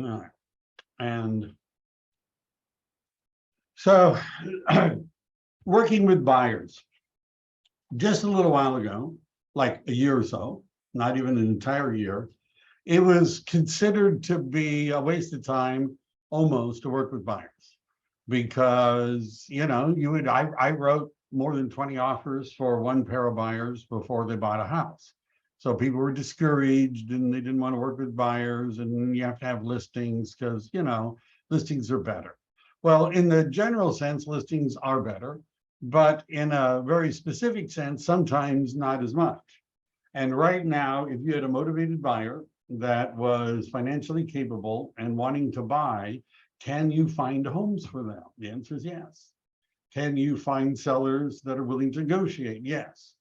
Uh, and so working with buyers, just a little while ago, like a year or so, not even an entire year, it was considered to be a waste of time almost to work with buyers because, I wrote more than 20 offers for one pair of buyers before they bought a house. So people were discouraged and they didn't want to work with buyers, and you have to have listings because, listings are better. Well, in the general sense, listings are better, but in a very specific sense, sometimes not as much. And right now, if you had a motivated buyer that was financially capable and wanting to buy, can you find homes for them? The answer is yes. Can you find sellers that are willing to negotiate? Yes.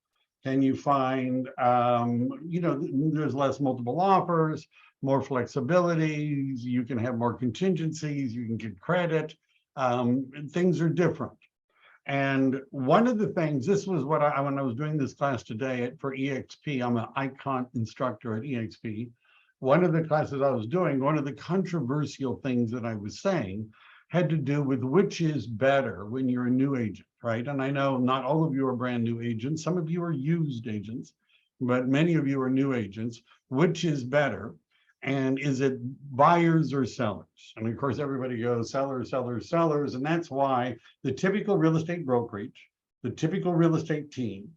Can you find, there's less multiple offers, more flexibility, you can have more contingencies, you can get credit, things are different. And one of the things, this was what when I was doing this class today for EXP, I'm an icon instructor at EXP. One of the classes I was doing, one of the controversial things that I was saying had to do with which is better when you're a new agent, right? And I know not all of you are brand new agents. Some of you are used agents, but many of you are new agents. Which is better? And is it buyers or sellers? And of course, everybody goes sellers, sellers, sellers. And that's why the typical real estate brokerage, the typical real estate team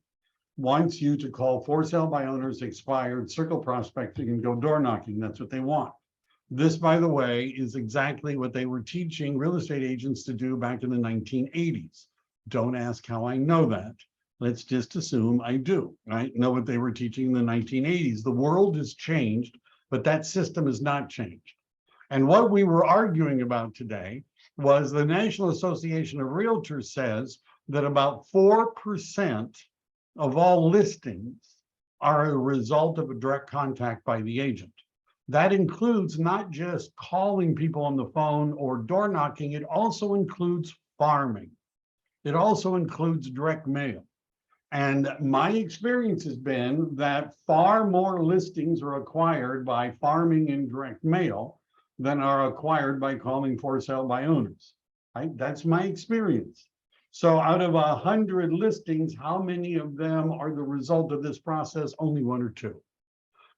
wants you to call for sale by owners, expired, circle prospecting, and go door knocking. That's what they want. This, by the way, is exactly what they were teaching real estate agents to do back in the 1980s. Don't ask how I know that. Let's just assume I do, right? Know what they were teaching in the 1980s. The world has changed, but that system has not changed. And what we were arguing about today was the National Association of Realtors says that about 4% of all listings are a result of a direct contact by the agent. That includes not just calling people on the phone or door knocking, it also includes farming. It also includes direct mail. And my experience has been that far more listings are acquired by farming and direct mail than are acquired by calling for sale by owners. Right? That's my experience. So out of 100 listings, how many of them are the result of this process? Only 1 or 2.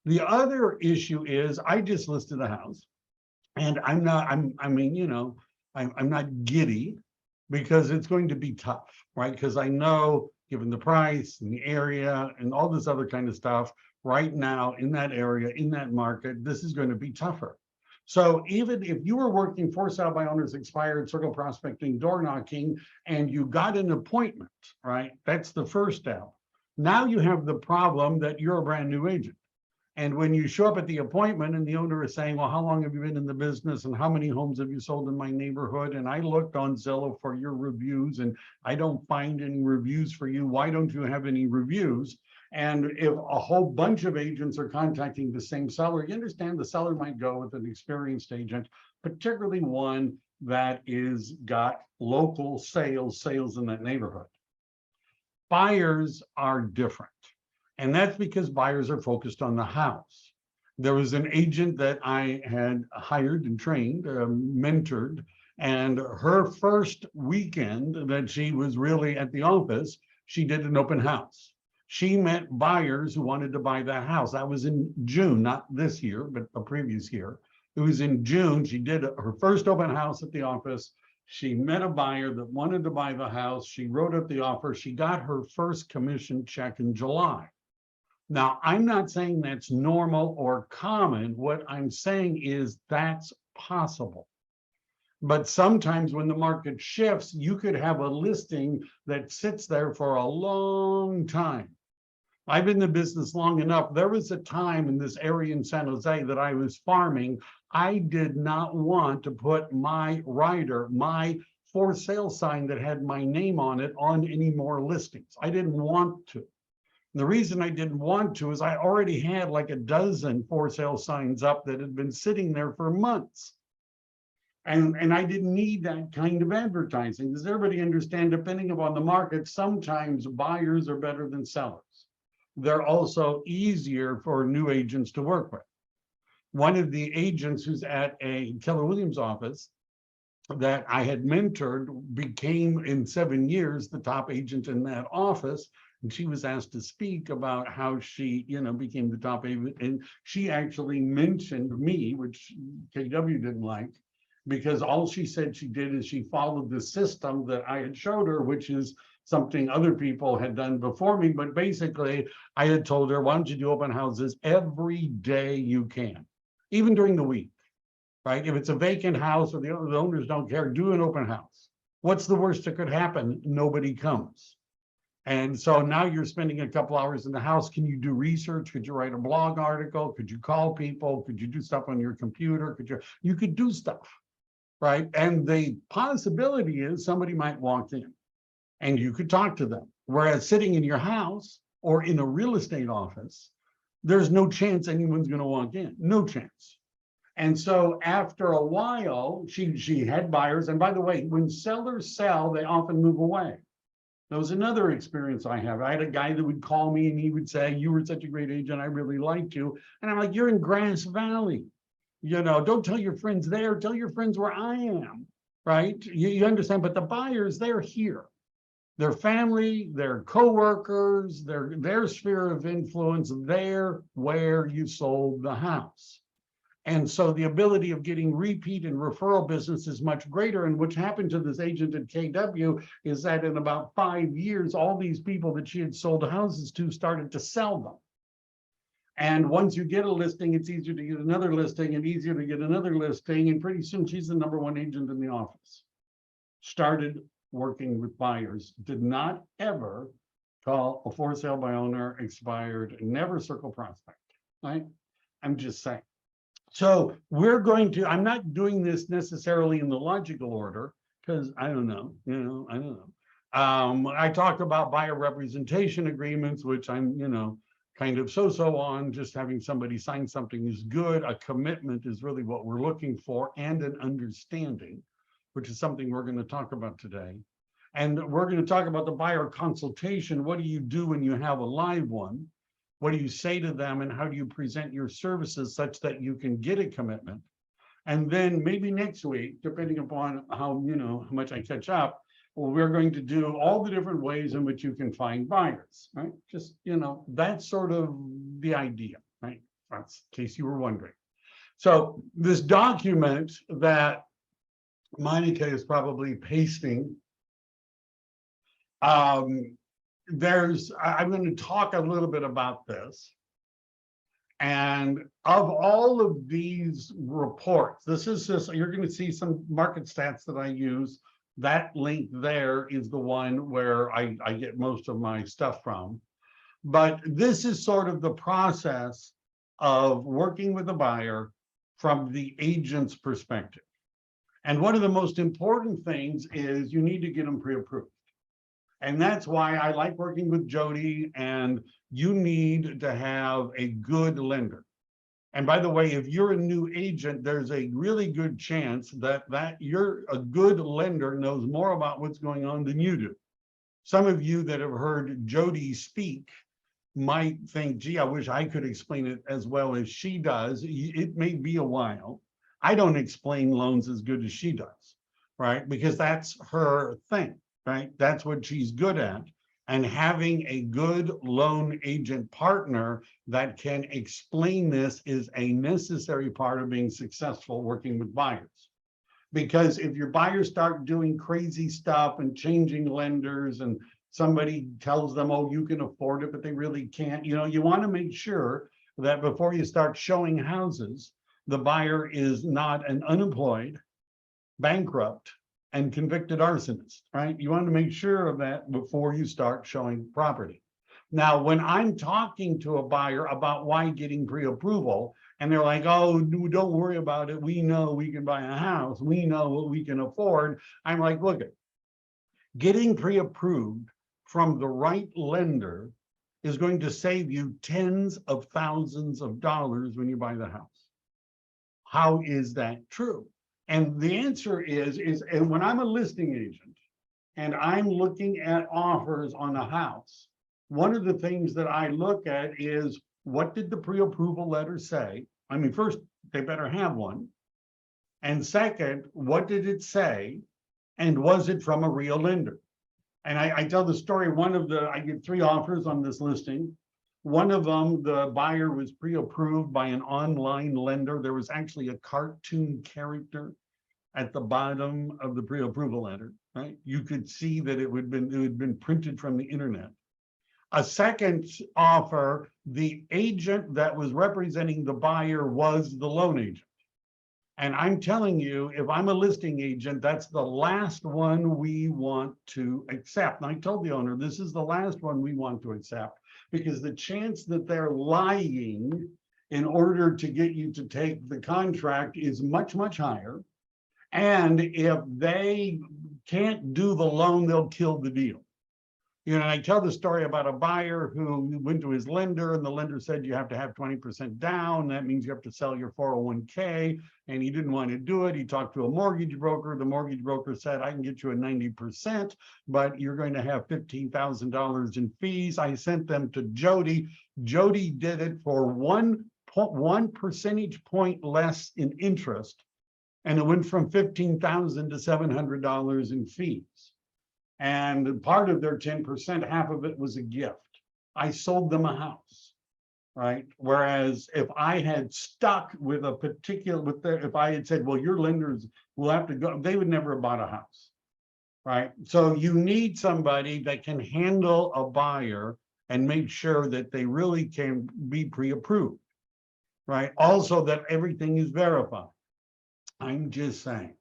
The other issue is I just listed a house, and I'm not giddy because it's going to be tough, right? Because I know, given the price and the area and all this other kind of stuff, right now in that area, in that market, this is going to be tougher. So even if you were working for sale by owners, expired, circle prospecting, door knocking, and you got an appointment, right? That's the first step. Now you have the problem that you're a brand new agent. And when you show up at the appointment and the owner is saying, well, how long have you been in the business and how many homes have you sold in my neighborhood? And I looked on Zillow for your reviews and I don't find any reviews for you. Why don't you have any reviews? And if a whole bunch of agents are contacting the same seller, you understand the seller might go with an experienced agent, particularly one that is got local sales in that neighborhood. Buyers are different. And that's because buyers are focused on the house. There was an agent that I had hired and trained, mentored, and her first weekend that she was really at the office, she did an open house. She met buyers who wanted to buy that house. That was in June, not this year, but the previous year. It was in June. She did her first open house at the office. She met a buyer that wanted to buy the house. She wrote up the offer. She got her first commission check in July. Now, I'm not saying that's normal or common. What I'm saying is that's possible. But sometimes when the market shifts, you could have a listing that sits there for a long time. I've been in the business long enough. There was a time in this area in San Jose that I was farming. I did not want to put my rider, my for sale sign that had my name on it, on any more listings. I didn't want to. The reason I didn't want to is I already had like a dozen for sale signs up that had been sitting there for months. And I didn't need that kind of advertising. Does everybody understand? Depending upon the market, sometimes buyers are better than sellers. They're also easier for new agents to work with. one of the agents who's at a Keller Williams office that I had mentored became in 7 years the top agent in that office. And she was asked to speak about how she, became the top agent. And she actually mentioned me, which KW didn't like, because all she said she did is she followed the system that I had showed her, which is something other people had done before me. But basically, I had told her, why don't you do open houses every day you can, even during the week, right? If it's a vacant house or the owners don't care, do an open house. What's the worst that could happen? Nobody comes. And so now you're spending a couple hours in the house. Can you do research? Could you write a blog article? Could you call people? Could you do stuff on your computer? You could do stuff, right? And the possibility is somebody might walk in and you could talk to them. Whereas sitting in your house or in a real estate office, there's no chance anyone's going to walk in, no chance. And so after a while, she had buyers. And by the way, when sellers sell, they often move away. That was another experience I have. I had a guy that would call me and he would say, you were such a great agent, I really liked you. And I'm like, you're in Grass Valley. Don't tell your friends there, tell your friends where I am, right? You understand, but the buyers, they're here. Their family, their coworkers, their sphere of influence, they're where you sold the house. And so the ability of getting repeat and referral business is much greater. And what happened to this agent at KW is that in about 5 years, all these people that she had sold houses to started to sell them. And once you get a listing, it's easier to get another listing and easier to get another listing. And pretty soon she's the #1 agent in the office. Started working with buyers, did not ever call a for sale by owner, expired, never circle prospect, right? I'm just saying. So I'm not doing this necessarily in the logical order because I don't know, I don't know. I talked about buyer representation agreements, which I'm, kind of so on. Just having somebody sign something is good. A commitment is really what we're looking for, and an understanding, which is something we're going to talk about today. And we're going to talk about the buyer consultation. What do you do when you have a live one? What do you say to them, and how do you present your services such that you can get a commitment? And then maybe next week, depending upon how much I catch up, we're going to do all the different ways in which you can find buyers, right? Just, that's sort of the idea, right? That's in case you were wondering. So this document that Monica is probably pasting, I'm going to talk a little bit about this. And of all of these reports, this is just, you're going to see some market stats that I use. That link there is the one where I get most of my stuff from. But this is sort of the process of working with a buyer from the agent's perspective. And one of the most important things is you need to get them pre-approved. And that's why I like working with Jody, and you need to have a good lender. And by the way, if you're a new agent, there's a really good chance that you're a good lender knows more about what's going on than you do. Some of you that have heard Jody speak might think, gee, I wish I could explain it as well as she does. It may be a while. I don't explain loans as good as she does, right? Because that's her thing. Right? That's what she's good at. And having a good loan agent partner that can explain this is a necessary part of being successful working with buyers. Because if your buyers start doing crazy stuff and changing lenders, and somebody tells them, oh, you can afford it, but they really can't, you want to make sure that before you start showing houses, the buyer is not an unemployed, bankrupt, and convicted arsonist, right? You want to make sure of that before you start showing property. Now, when I'm talking to a buyer about why getting pre-approval, and they're like, oh, don't worry about it. We know we can buy a house. We know what we can afford. I'm like, look, getting pre-approved from the right lender is going to save you tens of thousands of dollars when you buy the house. How is that true? And the answer is and when I'm a listing agent and I'm looking at offers on a house, one of the things that I look at is, what did the pre-approval letter say? I mean, first, they better have one. And second, what did it say? And was it from a real lender? And I tell the story, I get 3 offers on this listing. One of them, the buyer was pre-approved by an online lender. There was actually a cartoon character at the bottom of the pre-approval letter, right? You could see that it had been printed from the internet. A second offer, the agent that was representing the buyer was the loan agent. And I'm telling you, if I'm a listing agent, that's the last one we want to accept. And I told the owner, this is the last one we want to accept, because the chance that they're lying in order to get you to take the contract is much, much higher. And if they can't do the loan, they'll kill the deal. You know, I tell the story about a buyer who went to his lender, and the lender said, you have to have 20% down. That means you have to sell your 401k. And he didn't want to do it. He talked to a mortgage broker. The mortgage broker said, I can get you a 90%, but you're going to have $15,000 in fees. I sent them to Jody. Jody did it for 1 percentage point less in interest. And it went from $15,000 to $700 in fees. And part of their 10%, half of it was a gift. I sold them a house, right? Whereas if I had stuck with a particular, if I had said, well, your lenders will have to go, they would never have bought a house, right? So you need somebody that can handle a buyer and make sure that they really can be pre-approved, right? Also that everything is verified. I'm just saying.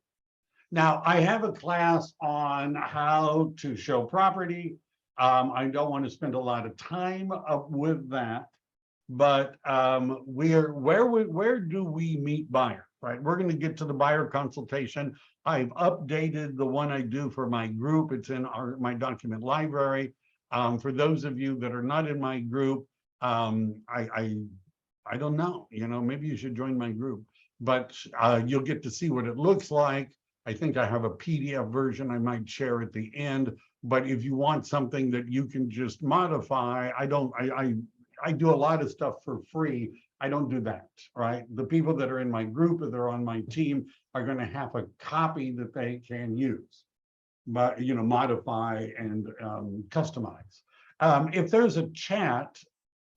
Now, I have a class on how to show property. I don't want to spend a lot of time with that, but where do we meet buyer, right? We're going to get to the buyer consultation. I've updated the one I do for my group. It's in my document library. For those of you that are not in my group, I don't know, you know, maybe you should join my group, but you'll get to see what it looks like. I think I have a PDF version I might share at the end, but if you want something that you can just modify, I do a lot of stuff for free. I don't do that, right? The people that are in my group, or they're on my team, are going to have a copy that they can use, but, you know, modify and customize. If there's a chat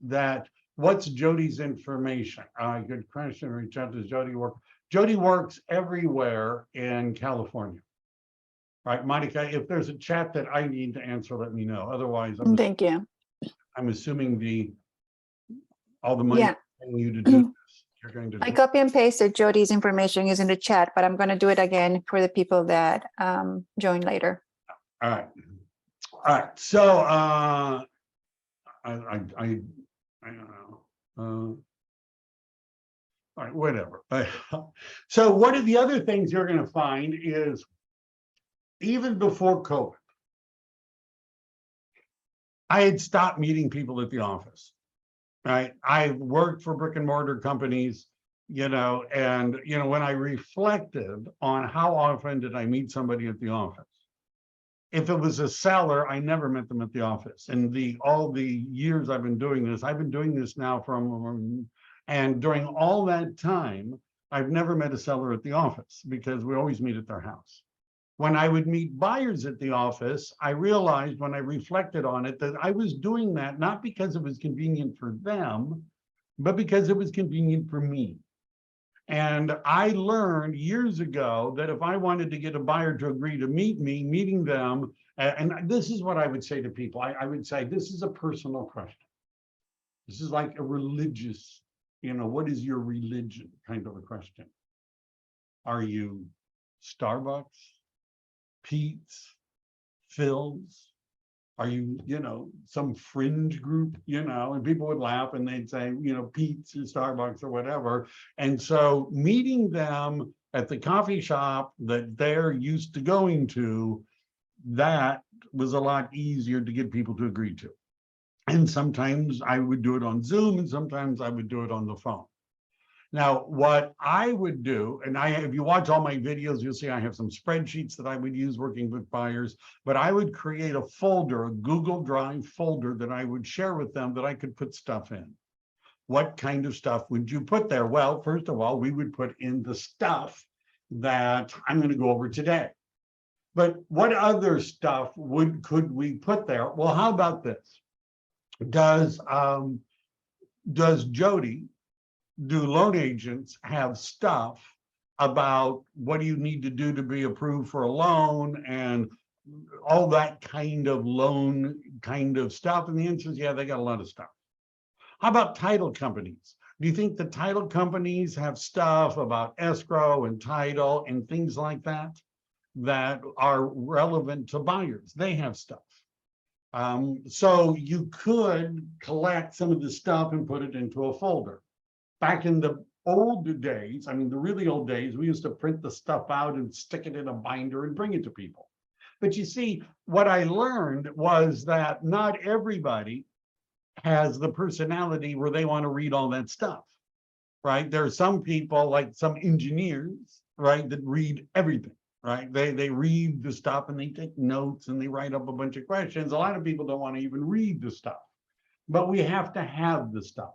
that, what's Jody's information? Good question. Reach out to Jody. Jody works everywhere in California, right? Monica, if there's a chat that I need to answer, let me know. Otherwise, Thank you. I'm assuming all the money you to do this, you're going to I copy and pasted Jody's information is in the chat, but I'm going to do it again for the people that join later. All right. All right. So I don't know. All right, whatever. So one of the other things you're going to find is, even before COVID, I had stopped meeting people at the office, right? I worked for brick and mortar companies, you know, and, you know, when I reflected on how often did I meet somebody at the office, if it was a seller, I never met them at the office. And all the years I've been doing this now and during all that time, I've never met a seller at the office, because we always meet at their house. When I would meet buyers at the office, I realized, when I reflected on it, that I was doing that not because it was convenient for them, but because it was convenient for me. And I learned years ago that if I wanted to get a buyer to agree to meet me, meeting them, and this is what I would say to people, I would say, this is a personal question. This is like a religious, you know, what is your religion kind of a question. Are you Starbucks, Pete's, Phil's? Are you, you know, some fringe group, you know? And people would laugh and they'd say, you know, Pete's or Starbucks or whatever. And so meeting them at the coffee shop that they're used to going to, that was a lot easier to get people to agree to. And sometimes I would do it on Zoom, and sometimes I would do it on the phone. Now, what I would do, and if you watch all my videos, you'll see I have some spreadsheets that I would use working with buyers, but I would create a folder, a Google Drive folder that I would share with them that I could put stuff in. what kind of stuff would you put there? Well, first of all, we would put in the stuff that I'm going to go over today. But what other stuff could we put there? Well, how about this? Does Jody, do loan agents have stuff about what do you need to do to be approved for a loan and all that kind of loan kind of stuff? And the answer is, yeah, they got a lot of stuff. How about title companies? Do you think the title companies have stuff about escrow and title and things like that that are relevant to buyers? They have stuff. So you could collect some of the stuff and put it into a folder. Back in the old days, I mean, the really old days, we used to print the stuff out and stick it in a binder and bring it to people. But you see, what I learned was that not everybody has the personality where they want to read all that stuff, right? There are some people, like some engineers, right, that read everything, right? They read the stuff and they take notes and they write up a bunch of questions. A lot of people don't want to even read the stuff, but we have to have the stuff.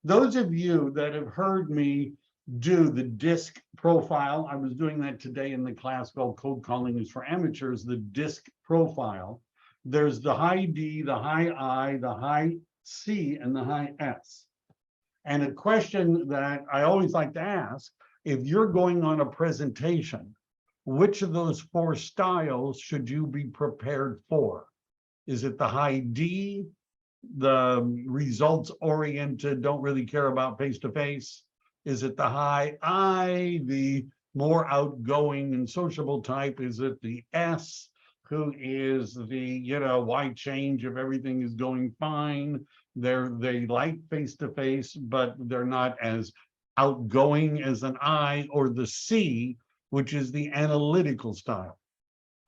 Those of you that have heard me do the DISC profile, I was doing that today in the class called Cold Calling is for Amateurs, the DISC profile. There's the high D, the high I, the high C, and the high S. And a question that I always like to ask, if you're going on a presentation, which of those 4 styles should you be prepared for? Is it the high D, the results-oriented, don't really care about face-to-face? Is it the high I, the more outgoing and sociable type? Is it the S, who is the, why change if everything is going fine? They like face-to-face, but they're not as outgoing as an I, or the C, which is the analytical style.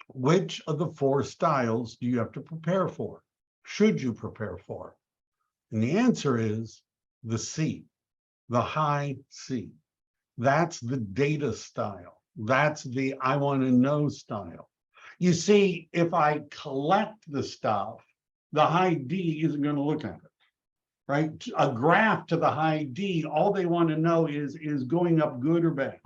Which of the 4 styles do you have to prepare for? Should you prepare for? And the answer is the C, the high C. That's the data style. That's the I want to know style. You see, if I collect the stuff, the high D isn't going to look at it, right? A graph to the high D, all they want to know is going up good or bad,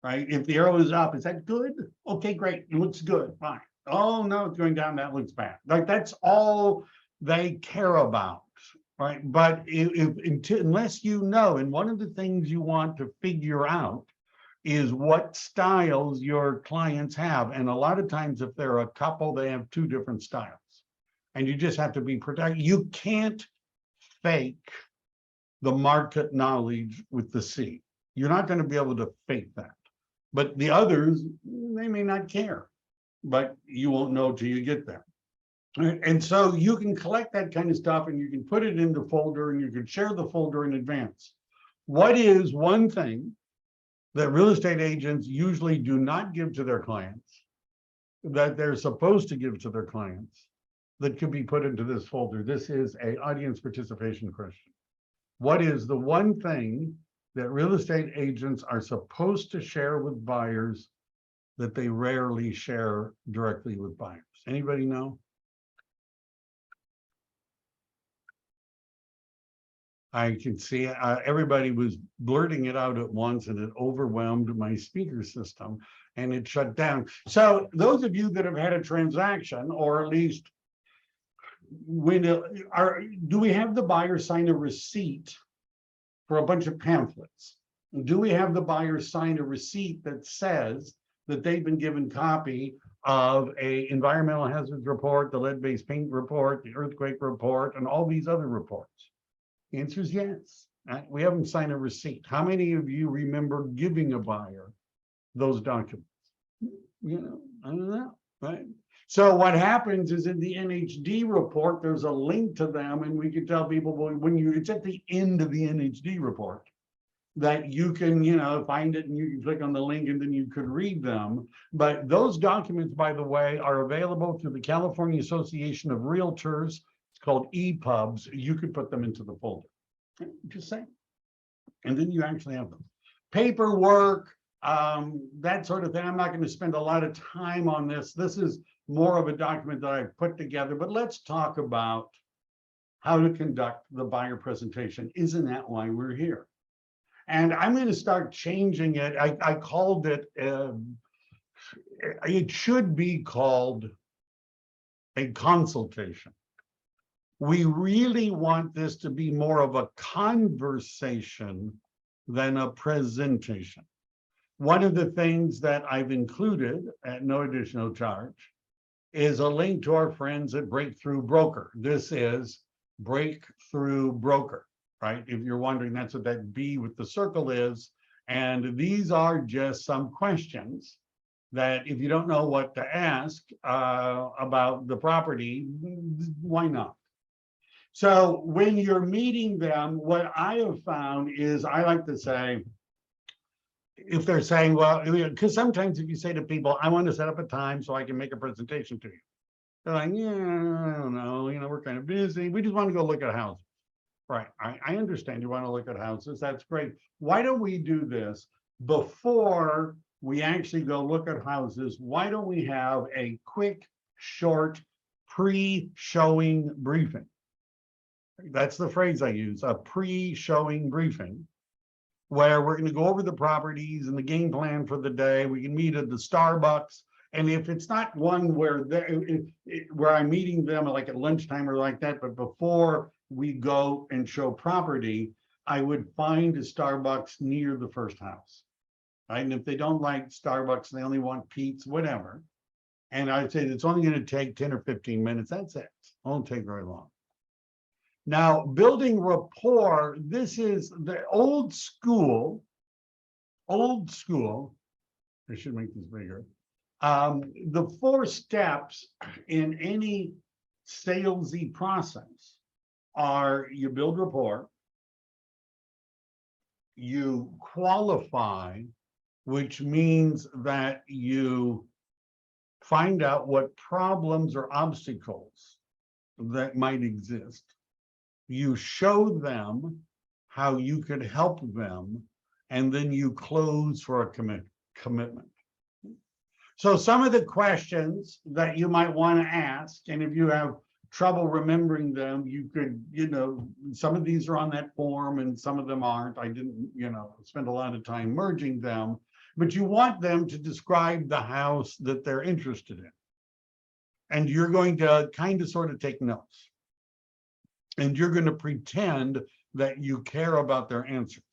right? If the arrow is up, is that good? Okay, great. It looks good. Fine. Oh, no, it's going down. That looks bad. Like, that's all they care about, right? But unless you know, and one of the things you want to figure out is what styles your clients have. And a lot of times, if they're a couple, they have 2 different styles. And you just have to be protected. You can't fake the market knowledge with the C. You're not going to be able to fake that. But the others, they may not care, but you won't know till you get there. And so you can collect that kind of stuff and you can put it in the folder and you can share the folder in advance. What is one thing that real estate agents usually do not give to their clients that they're supposed to give to their clients that could be put into this folder? This is an audience participation question. What is the one thing that real estate agents are supposed to share with buyers that they rarely share directly with buyers? Anybody know? I can see everybody was blurting it out at once and it overwhelmed my speaker system and it shut down. So those of you that have had a transaction, or at least do we have the buyer sign a receipt for a bunch of pamphlets? Do we have the buyer sign a receipt that says that they've been given copy of a environmental hazards report, the lead-based paint report, the earthquake report, and all these other reports? The answer is yes. Right? We haven't signed a receipt. How many of you remember giving a buyer those documents? I don't know, right? So what happens is in the NHD report, there's a link to them, and we can tell people, well, it's at the end of the NHD report that you can, find it and you can click on the link and then you could read them. But those documents, by the way, are available through the California Association of Realtors. It's called EPUBs. You could put them into the folder. Just saying. And then you actually have them. Paperwork, that sort of thing. I'm not going to spend a lot of time on this. This is more of a document that I've put together, but let's talk about how to conduct the buyer presentation. Isn't that why we're here? And I'm going to start changing it. I called it, it should be called a consultation. We really want this to be more of a conversation than a presentation. One of the things that I've included at no additional charge is a link to our friends at Breakthrough Broker. This is Breakthrough Broker, right? If you're wondering, that's what that B with the circle is. And these are just some questions that if you don't know what to ask about the property, why not? So when you're meeting them, what I have found is I like to say, if they're saying, well, because sometimes if you say to people, I want to set up a time so I can make a presentation to you, they're like, yeah, I don't know, we're kind of busy. We just want to go look at houses. Right. I understand you want to look at houses. That's great. Why don't we do this before we actually go look at houses? Why don't we have a quick, short pre-showing briefing? That's the phrase I use, a pre-showing briefing, where we're going to go over the properties and the game plan for the day. We can meet at the Starbucks. And if it's not one where I'm meeting them like at lunchtime or like that, but before we go and show property, I would find a Starbucks near the first house. Right? And if they don't like Starbucks, they only want pizza, whatever. And I'd say it's only going to take 10 or 15 minutes. That's it. It won't take very long. Now, building rapport, this is the old school. I should make this bigger. The 4 steps in any salesy process are: you build rapport, you qualify, which means that you find out what problems or obstacles that might exist. You show them how you could help them, and then you close for a commitment. So some of the questions that you might want to ask, and if you have trouble remembering them, you could, some of these are on that form and some of them aren't. I didn't, spend a lot of time merging them, but you want them to describe the house that they're interested in. And you're going to kind of sort of take notes. And you're going to pretend that you care about their answers.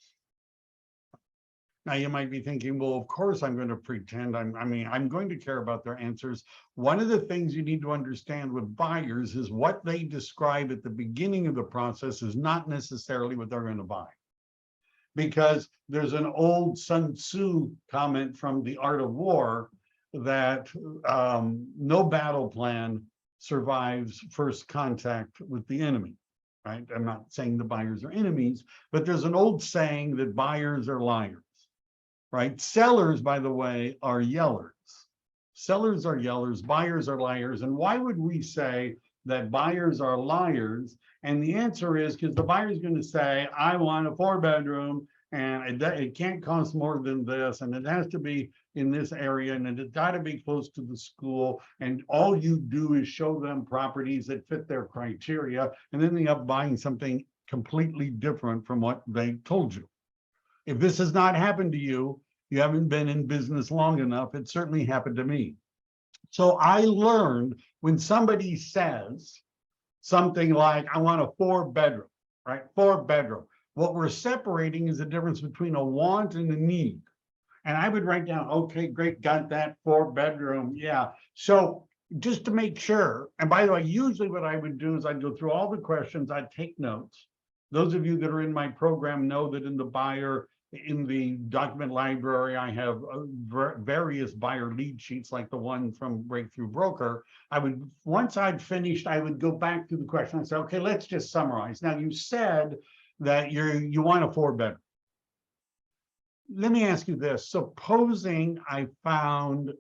Now, you might be thinking, well, of course I'm going to pretend. I'm going to care about their answers. One of the things you need to understand with buyers is what they describe at the beginning of the process is not necessarily what they're going to buy. Because there's an old Sun Tzu comment from The Art of War that no battle plan survives first contact with the enemy. Right? I'm not saying the buyers are enemies, but there's an old saying that buyers are liars. Right? Sellers, by the way, are yellers. Sellers are yellers, buyers are liars. And why would we say that buyers are liars? And the answer is because the buyer is going to say, I want a 4-bedroom, and it can't cost more than this, and it has to be in this area, and it's got to be close to the school, and all you do is show them properties that fit their criteria, and then they end up buying something completely different from what they told you. If this has not happened to you, you haven't been in business long enough. It certainly happened to me. So I learned when somebody says something like, I want a 4-bedroom, right? 4-bedroom. What we're separating is the difference between a want and a need. And I would write down, okay, great, got that 4-bedroom. Yeah. So just to make sure, and by the way, usually what I would do is I'd go through all the questions, I'd take notes. Those of you that are in my program know that in the document library, I have various buyer lead sheets like the one from Breakthrough Broker. Once I'd finished, I would go back to the question and say, okay, let's just summarize. Now, you said that you want a 4-bedroom. Let me ask you this. Supposing I found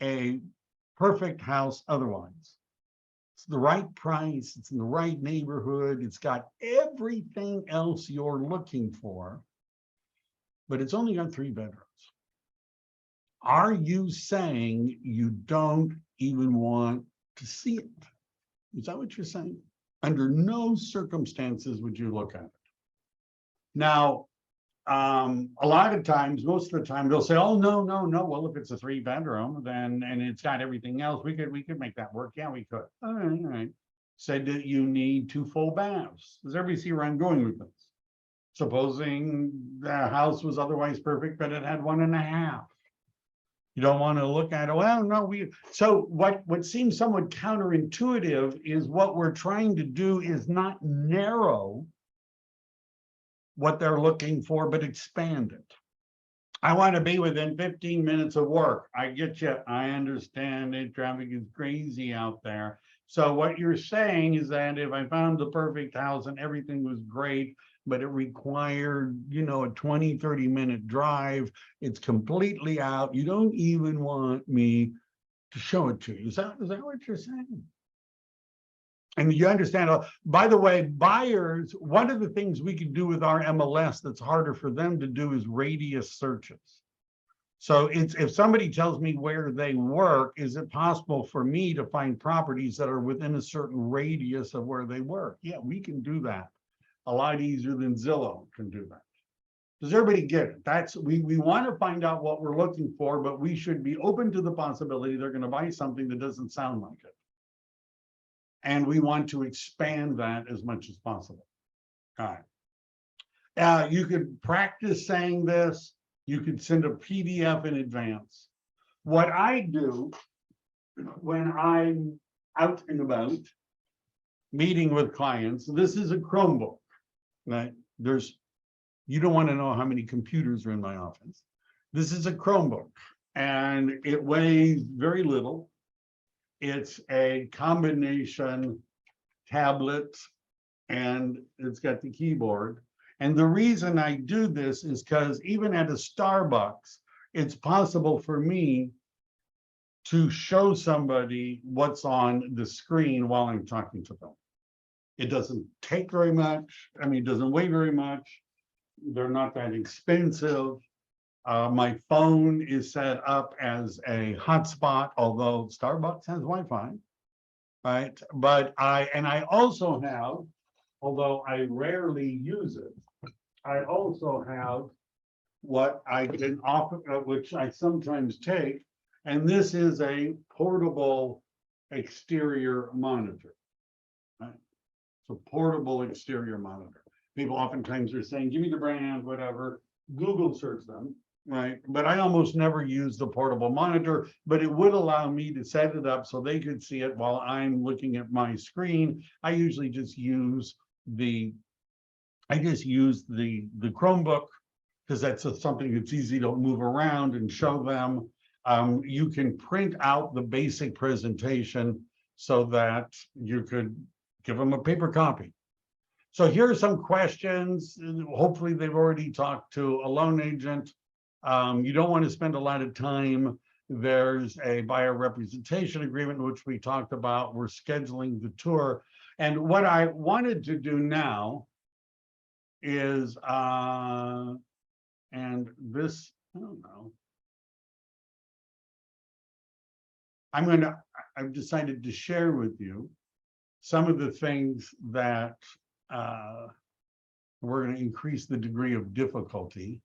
a perfect house otherwise. It's the right price, it's in the right neighborhood, it's got everything else you're looking for, but it's only got 3 bedrooms. Are you saying you don't even want to see it? Is that what you're saying? Under no circumstances would you look at it. Now, a lot of times, most of the time, they'll say, "Oh, no, no, no. Well, if it's a 3-bedroom, then and it's got everything else, we could make that work. Yeah, we could." All right. Said that you need 2 full baths. Does everybody see where I'm going with this? Supposing the house was otherwise perfect, but it had 1.5. You don't want to look at it. Well, no, so what seems somewhat counterintuitive is what we're trying to do is not narrow what they're looking for, but expand it. I want to be within 15 minutes of work. I get you. I understand that traffic is crazy out there. So what you're saying is that if I found the perfect house and everything was great, but it required, a 20, 30-minute drive, it's completely out. You don't even want me to show it to you. Is that what you're saying? And you understand, by the way, buyers, one of the things we can do with our MLS that's harder for them to do is radius searches. So if somebody tells me where they work, is it possible for me to find properties that are within a certain radius of where they work? Yeah, we can do that. A lot easier than Zillow can do that. Does everybody get it? We want to find out what we're looking for, but we should be open to the possibility they're going to buy something that doesn't sound like it. And we want to expand that as much as possible. All right. You could practice saying this. You could send a PDF in advance. What I do when I'm out and about meeting with clients, this is a Chromebook, right? You don't want to know how many computers are in my office. This is a Chromebook, and it weighs very little. It's a combination tablet, and it's got the keyboard. And the reason I do this is because even at a Starbucks, it's possible for me to show somebody what's on the screen while I'm talking to them. It doesn't take very much. I mean, it doesn't weigh very much. They're not that expensive. My phone is set up as a hotspot, although Starbucks has Wi-Fi, right? But I also have, although I rarely use it, I also have what I can offer, which I sometimes take, and this is a portable exterior monitor. Right? It's a portable exterior monitor. People oftentimes are saying, "Give me the brand, whatever." Google search them, right? But I almost never use the portable monitor, but it would allow me to set it up so they could see it while I'm looking at my screen. I usually just use the Chromebook because that's something that's easy to move around and show them. You can print out the basic presentation so that you could give them a paper copy. So here are some questions. Hopefully they've already talked to a loan agent. You don't want to spend a lot of time. There's a buyer representation agreement, which we talked about. We're scheduling the tour. And what I wanted to do now is, and this, I don't know. I've decided to share with you some of the things that we're going to increase the degree of difficulty.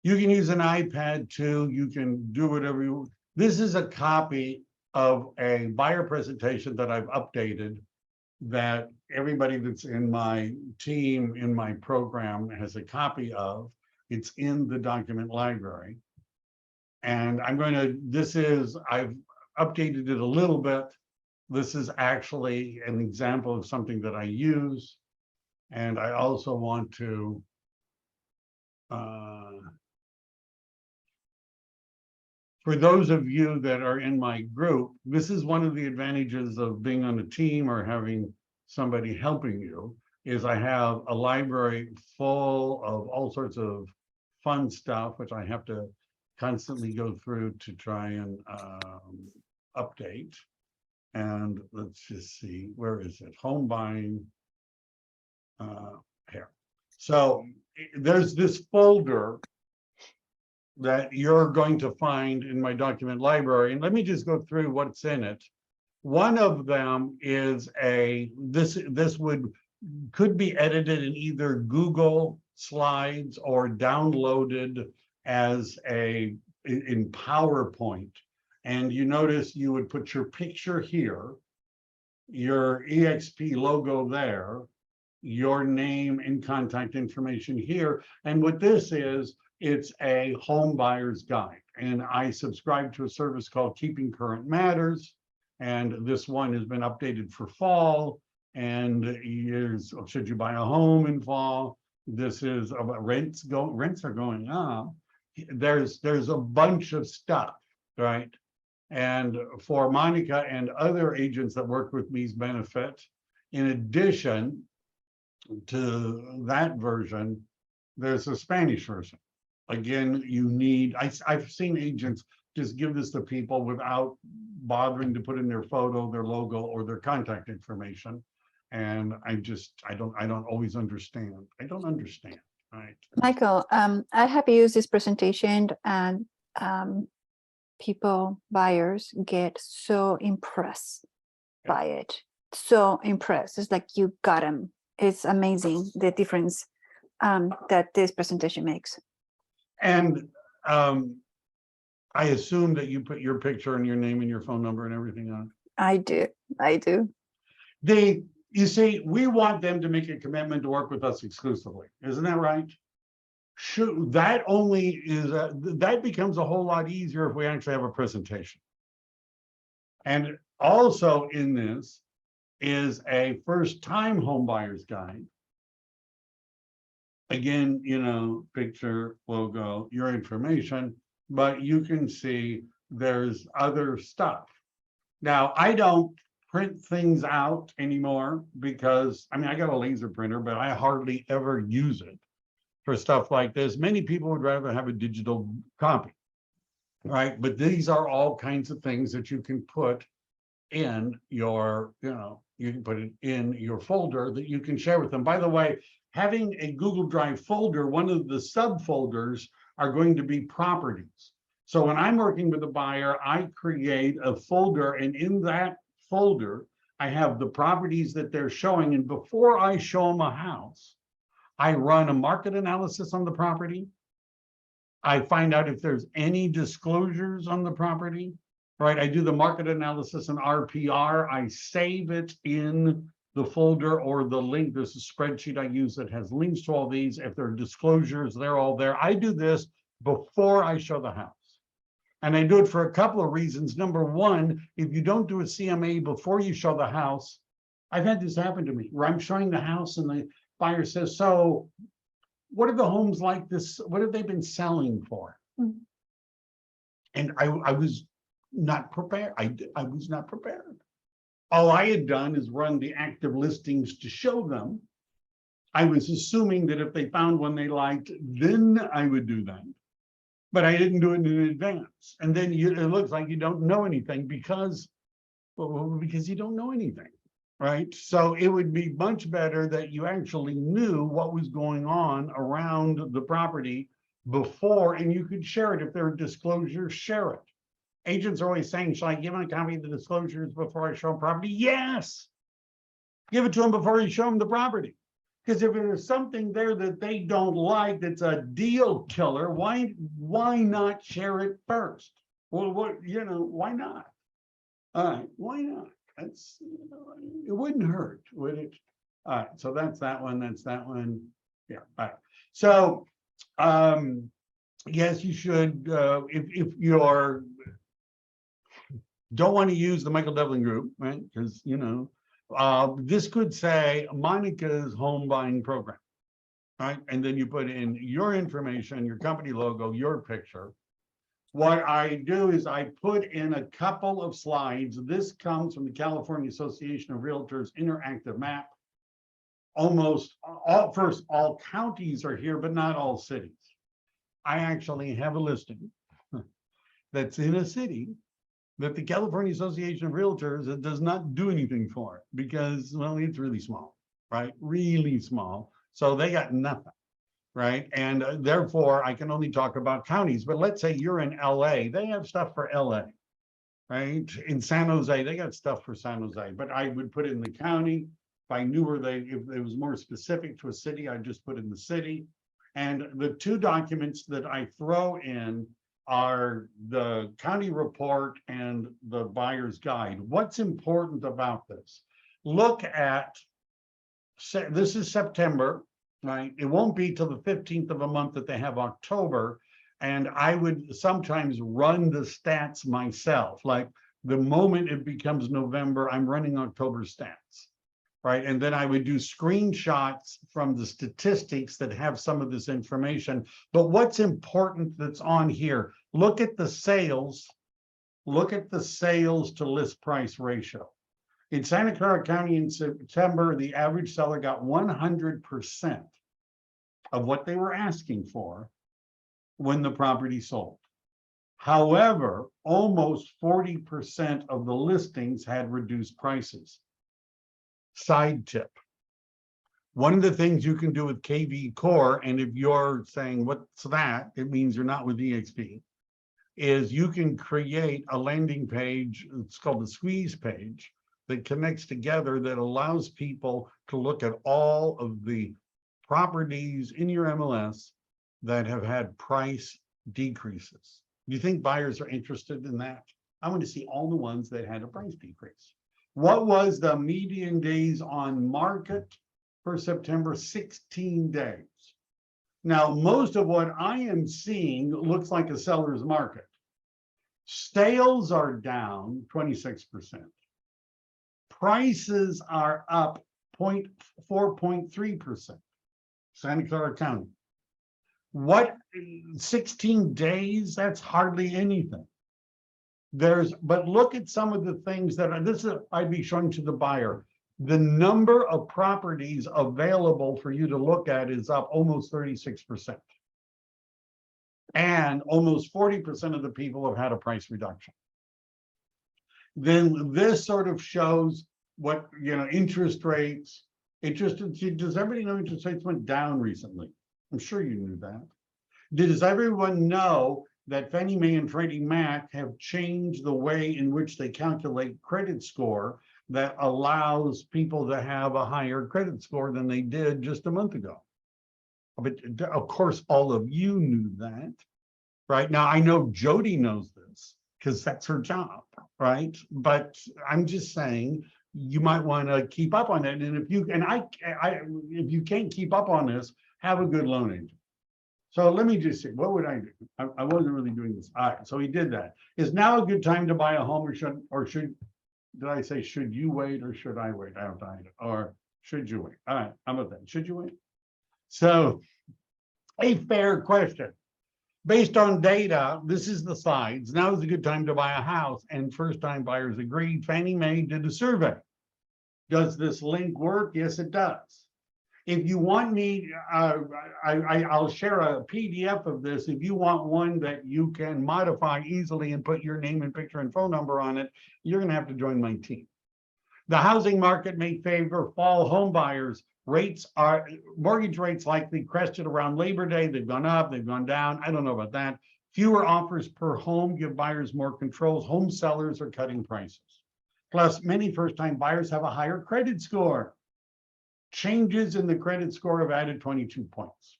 You can use an iPad too. You can do whatever you. This is a copy of a buyer presentation that I've updated that everybody that's in my team, in my program, has a copy of. It's in the document library. And I've updated it a little bit. This is actually an example of something that I use. And I also want to for those of you that are in my group, this is one of the advantages of being on a team or having somebody helping you, is I have a library full of all sorts of fun stuff, which I have to constantly go through to try and update. And let's just see, where is it? Home buying. Here. So there's this folder that you're going to find in my document library. And let me just go through what's in it. One of them is this could be edited in either Google Slides or downloaded as in PowerPoint. And you notice you would put your picture here, your EXP logo there, your name and contact information here. And what this is, it's a home buyer's guide. And I subscribe to a service called Keeping Current Matters. And this one has been updated for fall. And here's, should you buy a home in fall? This is about rents are going up. There's a bunch of stuff, right? And for Monica and other agents that work with me's benefit, in addition to that version, there's a Spanish version. Again, you need, I've seen agents just give this to people without bothering to put in their photo, their logo, or their contact information. And I don't always understand. I don't understand, right? Michael, I have used this presentation, and buyers get so impressed by it. So impressed. It's like you got them. It's amazing the difference that this presentation makes. And I assume that you put your picture and your name and your phone number and everything on. I do. You see, we want them to make a commitment to work with us exclusively. Isn't that right? That becomes a whole lot easier if we actually have a presentation. And also in this is a first-time home buyer's guide. Again, picture, logo, your information, but you can see there's other stuff. Now, I don't print things out anymore because, I got a laser printer, but I hardly ever use it for stuff like this. Many people would rather have a digital copy, right? But these are all kinds of things that you can put in your, you can put it in your folder that you can share with them. By the way, having a Google Drive folder, one of the subfolders are going to be properties. So when I'm working with a buyer, I create a folder, and in that folder, I have the properties that they're showing. And before I show them a house, I run a market analysis on the property. I find out if there's any disclosures on the property, right? I do the market analysis and RPR. I save it in the folder or the link. There's a spreadsheet I use that has links to all these. If there are disclosures, they're all there. I do this before I show the house. And I do it for a couple of reasons. Number one, if you don't do a CMA before you show the house, I've had this happen to me where I'm showing the house and the buyer says, so what are the homes like this? What have they been selling for? Mm-hmm. And I was not prepared. I was not prepared. All I had done is run the active listings to show them. I was assuming that if they found one they liked, then I would do that. But I didn't do it in advance. And then it looks like you don't know anything because you don't know anything, right? So it would be much better that you actually knew what was going on around the property before, and you could share it. If there are disclosures, share it. Agents are always saying, shall I give them a copy of the disclosures before I show them property? Yes. Give it to them before you show them the property. Because if there's something there that they don't like, that's a deal killer, why not share it first? Well, why not? All right, why not? That's, it wouldn't hurt, would it? All right, so that's that one. That's that one. Yeah. All right. So, yes, you should. If you're don't want to use the Michael Devlin group, right? Because this could say Monica's home buying program, right? And then you put in your information, your company logo, your picture. What I do is I put in a couple of slides. This comes from the California Association of Realtors interactive map. Almost all counties are here, but not all cities. I actually have a listing that's in a city that the California Association of Realtors does not do anything for it because, well, it's really small, right? Really small. So they got nothing, right? And therefore, I can only talk about counties. But let's say you're in LA. They have stuff for LA, right? In San Jose, they got stuff for San Jose, but I would put it in the county. If I knew where if it was more specific to a city, I'd just put in the city. And the two documents that I throw in are the county report and the buyer's guide. What's important about this? Look at, this is September, right? It won't be till the 15th of a month that they have October. And I would sometimes run the stats myself. Like the moment it becomes November, I'm running October stats, right? And then I would do screenshots from the statistics that have some of this information. But what's important that's on here, look at the sales to list price ratio. In Santa Clara County in September, the average seller got 100% of what they were asking for when the property sold. However, almost 40% of the listings had reduced prices. Side tip. One of the things you can do with KV Core, and if you're saying, what's that? It means you're not with EXP, is you can create a landing page, it's called the squeeze page, that connects together that allows people to look at all of the properties in your MLS that have had price decreases. Do you think buyers are interested in that? I want to see all the ones that had a price decrease. What was the median days on market for September? 16 days. Now, most of what I am seeing looks like a seller's market. Sales are down 26%. Prices are up 4.3%. Santa Clara County. What, 16 days? That's hardly anything. But look at some of the things that I'd be showing to the buyer. The number of properties available for you to look at is up almost 36%. And almost 40% of the people have had a price reduction. Then this sort of shows what, interest rates. Does everybody know interest rates went down recently? I'm sure you knew that. Does everyone know that Fannie Mae and Freddie Mac have changed the way in which they calculate credit score that allows people to have a higher credit score than they did just a month ago? But of course, all of you knew that, right? Now, I know Jody knows this because that's her job, right? But I'm just saying you might want to keep up on it. And if you can't keep up on this, have a good loan agent. So let me just say, what would I do? I wasn't really doing this. All right, so he did that. Is now a good time to buy a home, or should did I say, should you wait or should I wait? I don't know. Or should you wait? All right, how about that? Should you wait? So a fair question. Based on data, this is the sides. Now is a good time to buy a house, and first-time buyers agreed. Fannie Mae did a survey. Does this link work? Yes, it does. If you want me, I'll share a PDF of this. If you want one that you can modify easily and put your name and picture and phone number on it, you're going to have to join my team. The housing market may favor fall home buyers. Mortgage rates likely crested around Labor Day. They've gone up, they've gone down. I don't know about that. Fewer offers per home give buyers more controls. Home sellers are cutting prices. Plus, many first-time buyers have a higher credit score. Changes in the credit score have added 22 points.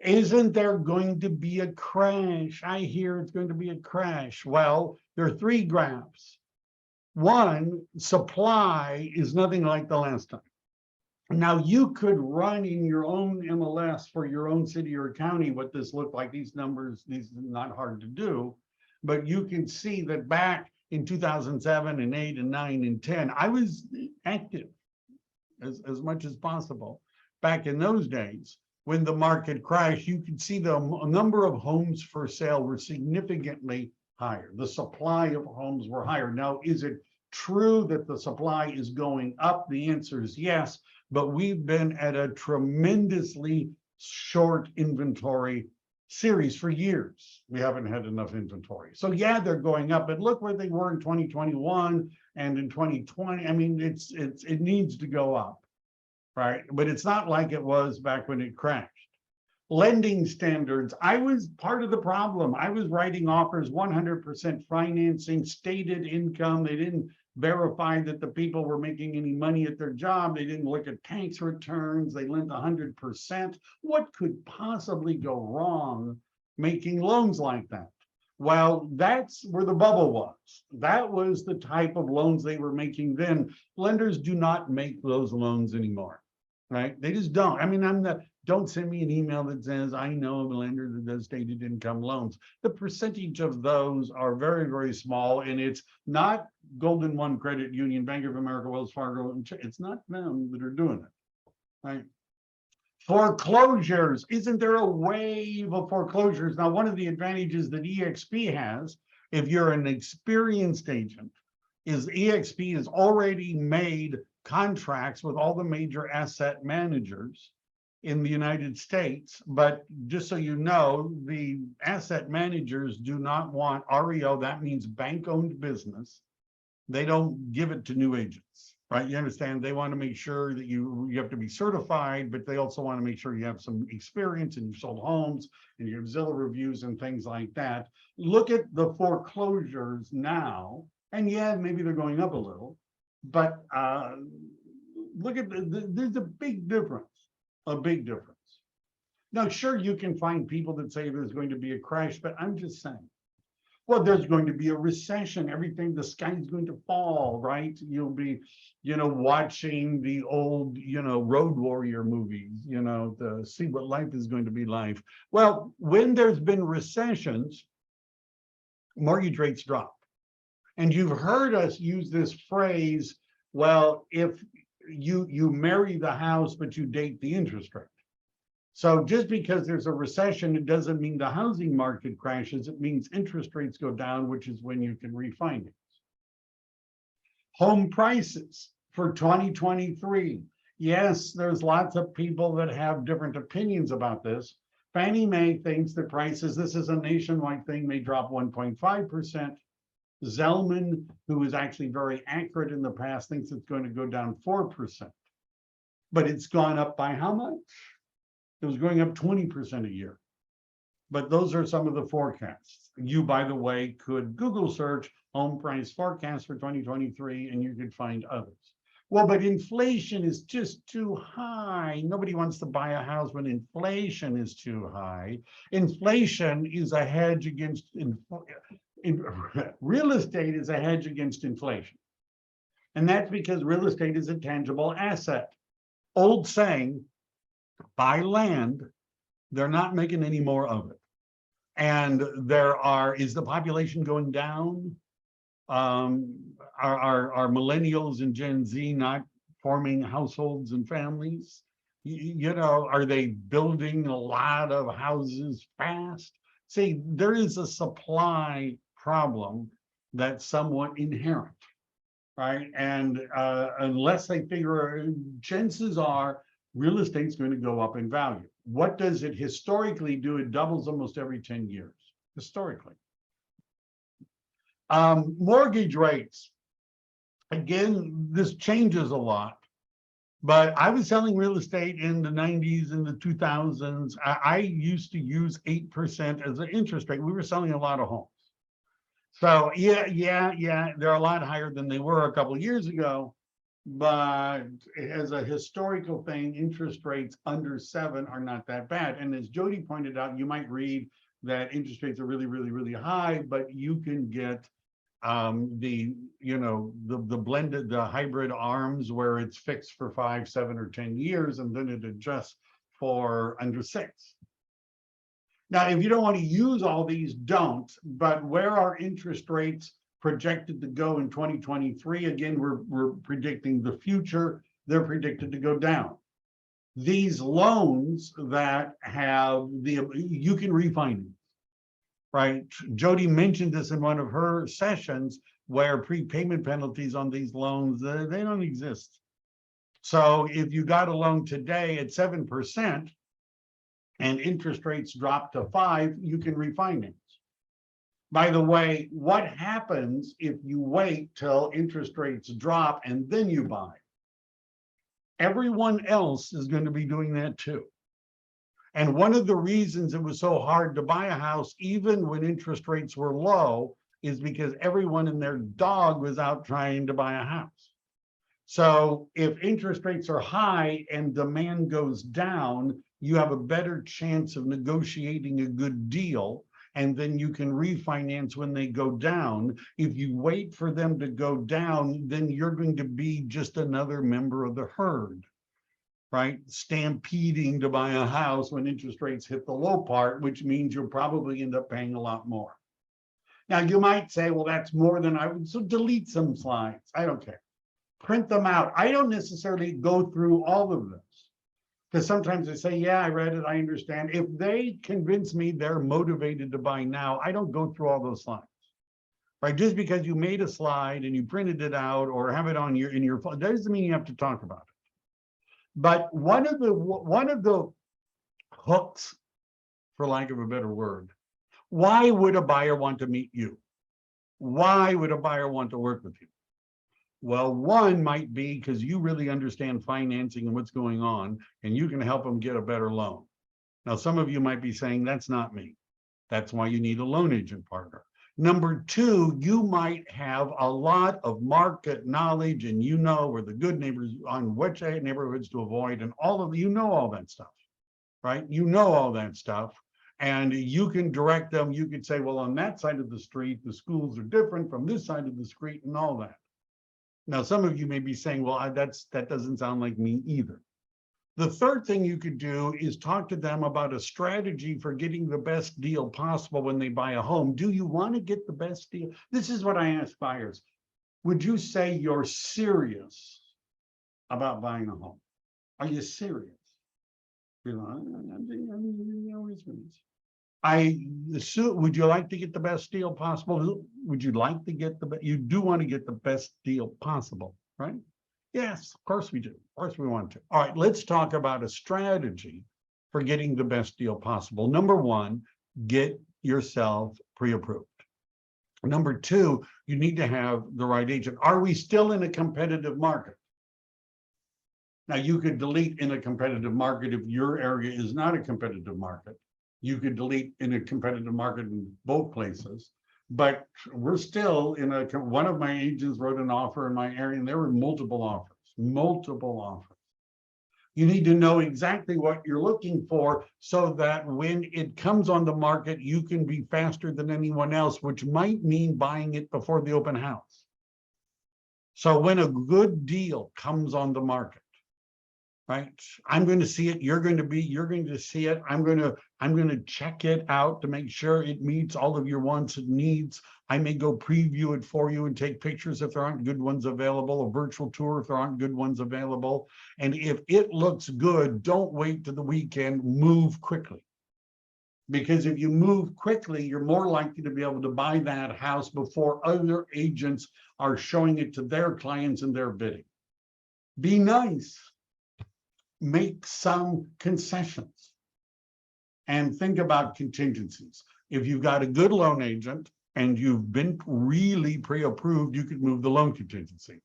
Isn't there going to be a crash? I hear it's going to be a crash. Well, there are three graphs. One, supply is nothing like the last time. Now, you could run in your own MLS for your own city or county what this looked like. These numbers, these are not hard to do, but you can see that back in 2007 and 8 and 9 and 10, I was active as much as possible. Back in those days, when the market crashed, you could see the number of homes for sale were significantly higher. The supply of homes were higher. Now, is it true that the supply is going up? The answer is yes, but we've been at a tremendously short inventory series for years. We haven't had enough inventory. So yeah, they're going up, but look where they were in 2021 and in 2020. I mean, it needs to go up, right? But it's not like it was back when it crashed. Lending standards. I was part of the problem. I was writing offers 100% financing, stated income. They didn't verify that the people were making any money at their job. They didn't look at tax returns. They lent 100%. What could possibly go wrong making loans like that? Well, that's where the bubble was. That was the type of loans they were making then. Lenders do not make those loans anymore, right? They just don't. I mean, don't send me an email that says, I know of a lender that does stated income loans. The percentage of those are very, very small, and it's not Golden One Credit Union, Bank of America, Wells Fargo. It's not them that are doing it, right? Foreclosures. Isn't there a wave of foreclosures? Now, one of the advantages that EXP has, if you're an experienced agent, is EXP has already made contracts with all the major asset managers in the United States. But just so you know, the asset managers do not want REO. That means bank-owned business. They don't give it to new agents, right? You understand? They want to make sure that you have to be certified, but they also want to make sure you have some experience and you've sold homes and you have Zillow reviews and things like that. Look at the foreclosures now, and yeah, maybe they're going up a little, but look at there's a big difference. A big difference. Now, sure, you can find people that say there's going to be a crash, but I'm just saying, well, there's going to be a recession. Everything, the sky's going to fall, right? You'll be, watching the old, Road Warrior movies, to see what life is going to be like. Well, when there's been recessions, mortgage rates drop. And you've heard us use this phrase, well, if you marry the house, but you date the interest rate. So just because there's a recession, it doesn't mean the housing market crashes. It means interest rates go down, which is when you can refinance. Home prices for 2023. Yes, there's lots of people that have different opinions about this. Fannie Mae thinks the prices, this is a nationwide thing, may drop 1.5%. Zellman, who is actually very accurate in the past, thinks it's going to go down 4%. But it's gone up by how much? It was going up 20% a year. But those are some of the forecasts. You, by the way, could Google search home price forecast for 2023, and you could find others. Well, but inflation is just too high. Nobody wants to buy a house when inflation is too high. Inflation is a hedge against real estate is a hedge against inflation. And that's because real estate is a tangible asset. Old saying, buy land, they're not making any more of it. And is the population going down? Are millennials and Gen Z not forming households and families? Are they building a lot of houses fast? See, there is a supply problem that's somewhat inherent, right? And unless they figure, chances are real estate's going to go up in value. What does it historically do? It doubles almost every 10 years, historically. Mortgage rates. Again, this changes a lot. But I was selling real estate in the 90s and the 2000s. I used to use 8% as an interest rate. We were selling a lot of homes. So yeah, they're a lot higher than they were a couple of years ago. But as a historical thing, interest rates under 7 are not that bad. And as Jody pointed out, you might read that interest rates are really, really, really high, but you can get the blended, the hybrid ARMs where it's fixed for 5, 7, or 10 years, and then it adjusts for under 6. Now, if you don't want to use all these, don't. But where are interest rates projected to go in 2023? Again, we're predicting the future. They're predicted to go down. These loans that have you can refinance. Right. Jody mentioned this in one of her sessions where prepayment penalties on these loans, they don't exist. So if you got a loan today at 7% and interest rates drop to 5%, you can refinance. By the way, what happens if you wait till interest rates drop and then you buy? Everyone else is going to be doing that too. And one of the reasons it was so hard to buy a house, even when interest rates were low, is because everyone and their dog was out trying to buy a house. So if interest rates are high and demand goes down, you have a better chance of negotiating a good deal, and then you can refinance when they go down. If you wait for them to go down, then you're going to be just another member of the herd, right? Stampeding to buy a house when interest rates hit the low part, which means you'll probably end up paying a lot more. Now, you might say, well, that's more than I would, so delete some slides. I don't care. Print them out. I don't necessarily go through all of this, because sometimes they say, yeah, I read it, I understand. If they convince me they're motivated to buy now, I don't go through all those slides, right? Just because you made a slide and you printed it out or have it on in your phone, that doesn't mean you have to talk about it. But one of the hooks, for lack of a better word, why would a buyer want to meet you? Why would a buyer want to work with you? Well, one might be because you really understand financing and what's going on, and you can help them get a better loan. Now, some of you might be saying, that's not me. That's why you need a loan agent partner. Number two, you might have a lot of market knowledge, and you know where the good neighbors, on which neighborhoods to avoid, and all of you know all that stuff, right? You know all that stuff, and you can direct them. You could say, well, on that side of the street, the schools are different from this side of the street and all that. Now, some of you may be saying, well, that doesn't sound like me either. The third thing you could do is talk to them about a strategy for getting the best deal possible when they buy a home. Do you want to get the best deal? This is what I ask buyers. Would you say you're serious about buying a home? Are you serious? I assume, would you like to get the best deal possible? Would you like to get you do want to get the best deal possible, right? Yes, of course we do. Of course we want to. All right, let's talk about a strategy for getting the best deal possible. Number one, get yourself pre-approved. Number two, you need to have the right agent. Are we still in a competitive market? Now, you could delete in a competitive market if your area is not a competitive market. You could delete in a competitive market in both places, but we're still in one of my agents wrote an offer in my area, and there were multiple offers. You need to know exactly what you're looking for so that when it comes on the market, you can be faster than anyone else, which might mean buying it before the open house. So when a good deal comes on the market, right? I'm going to see it. You're going to see it. I'm going to check it out to make sure it meets all of your wants and needs. I may go preview it for you and take pictures if there aren't good ones available, a virtual tour if there aren't good ones available. And if it looks good, don't wait to the weekend, move quickly. Because if you move quickly, you're more likely to be able to buy that house before other agents are showing it to their clients and they're bidding. Be nice. Make some concessions and think about contingencies. If you've got a good loan agent and you've been really pre-approved, you could move the loan contingency.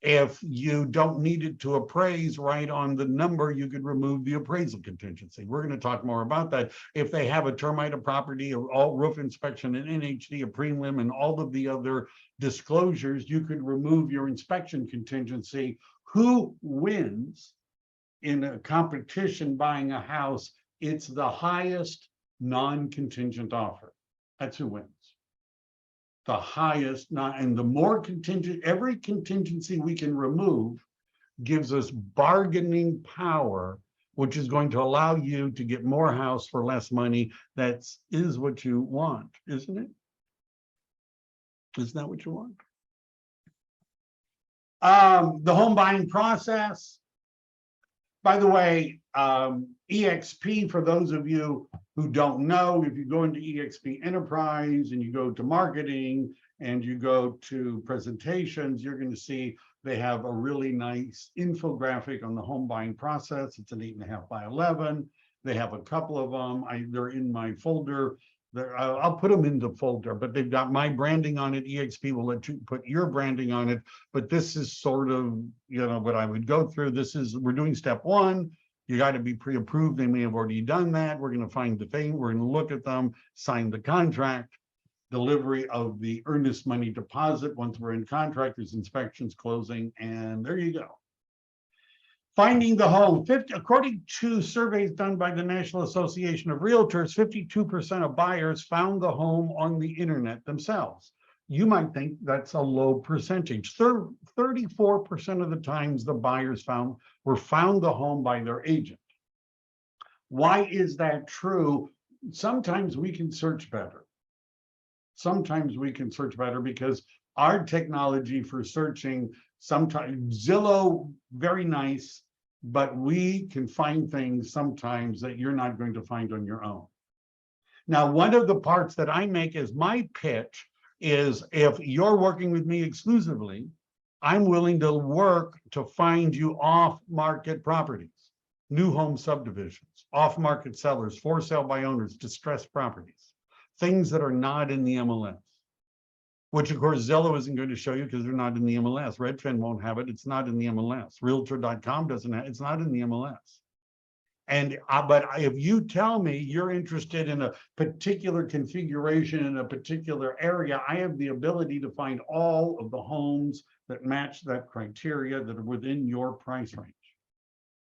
If you don't need it to appraise right on the number, you could remove the appraisal contingency. We're going to talk more about that. If they have a termite, a property, all roof inspection, an NHD, a prelim, and all of the other disclosures, you could remove your inspection contingency. Who wins in a competition buying a house? It's the highest non-contingent offer. That's who wins. The highest, and the more contingent, every contingency we can remove gives us bargaining power, which is going to allow you to get more house for less money. That is what you want, isn't it? Isn't that what you want? The home buying process. By the way, EXP, for those of you who don't know, if you go into EXP Enterprise and you go to marketing and you go to presentations, you're going to see they have a really nice infographic on the home buying process. It's an 8.5 by 11. They have a couple of them. They're in my folder. I'll put them in the folder, but they've got my branding on it. EXP will let you put your branding on it. But this is sort of, what I would go through. We're doing step one. You got to be pre-approved. They may have already done that. We're going to find the thing. We're going to look at them, sign the contract, delivery of the earnest money deposit. Once we're in contract, there's inspections, closing, and there you go. Finding the home. According to surveys done by the National Association of Realtors, 52% of buyers found the home on the internet themselves. You might think that's a low percentage. 34% of the times the buyers found the home by their agent. Why is that true? Sometimes we can search better. Sometimes we can search better because our technology for searching, sometimes Zillow, very nice, but we can find things sometimes that you're not going to find on your own. Now, one of the parts that I make as my pitch is, if you're working with me exclusively, I'm willing to work to find you off-market properties, new home subdivisions, off-market sellers, for sale by owners, distressed properties, things that are not in the MLS, which of course Zillow isn't going to show you because they're not in the MLS. Redfin won't have it. It's not in the MLS. Realtor.com doesn't have, it's not in the MLS. And but if you tell me you're interested in a particular configuration in a particular area, I have the ability to find all of the homes that match that criteria that are within your price range.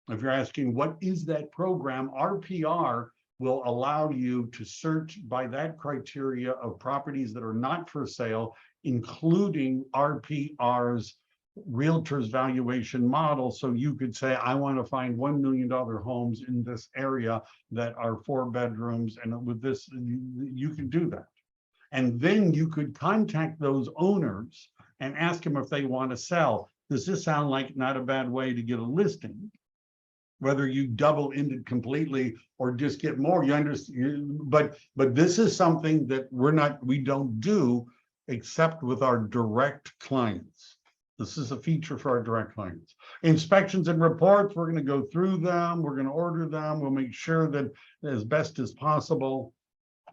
If you're asking what is that program, RPR will allow you to search by that criteria of properties that are not for sale, including RPR's realtor's valuation model. So you could say, I want to find $1 million homes in this area that are 4 bedrooms. And with this, you can do that. And then you could contact those owners and ask them if they want to sell. Does this sound like not a bad way to get a listing? Whether you double ended completely or just get more, you understand. But this is something that we don't do except with our direct clients. This is a feature for our direct clients. Inspections and reports, we're going to go through them. We're going to order them. We'll make sure that as best as possible,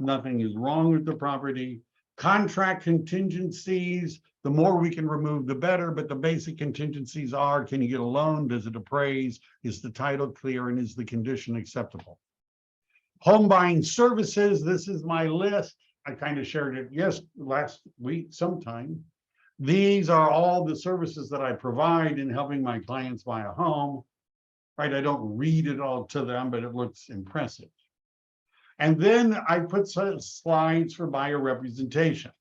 nothing is wrong with the property. Contract contingencies, the more we can remove, the better. But the basic contingencies are, can you get a loan? Does it appraise? Is the title clear? And is the condition acceptable? Home buying services, this is my list. I kind of shared it last week sometime. These are all the services that I provide in helping my clients buy a home, right? I don't read it all to them, but it looks impressive. And then I put some slides for buyer representation.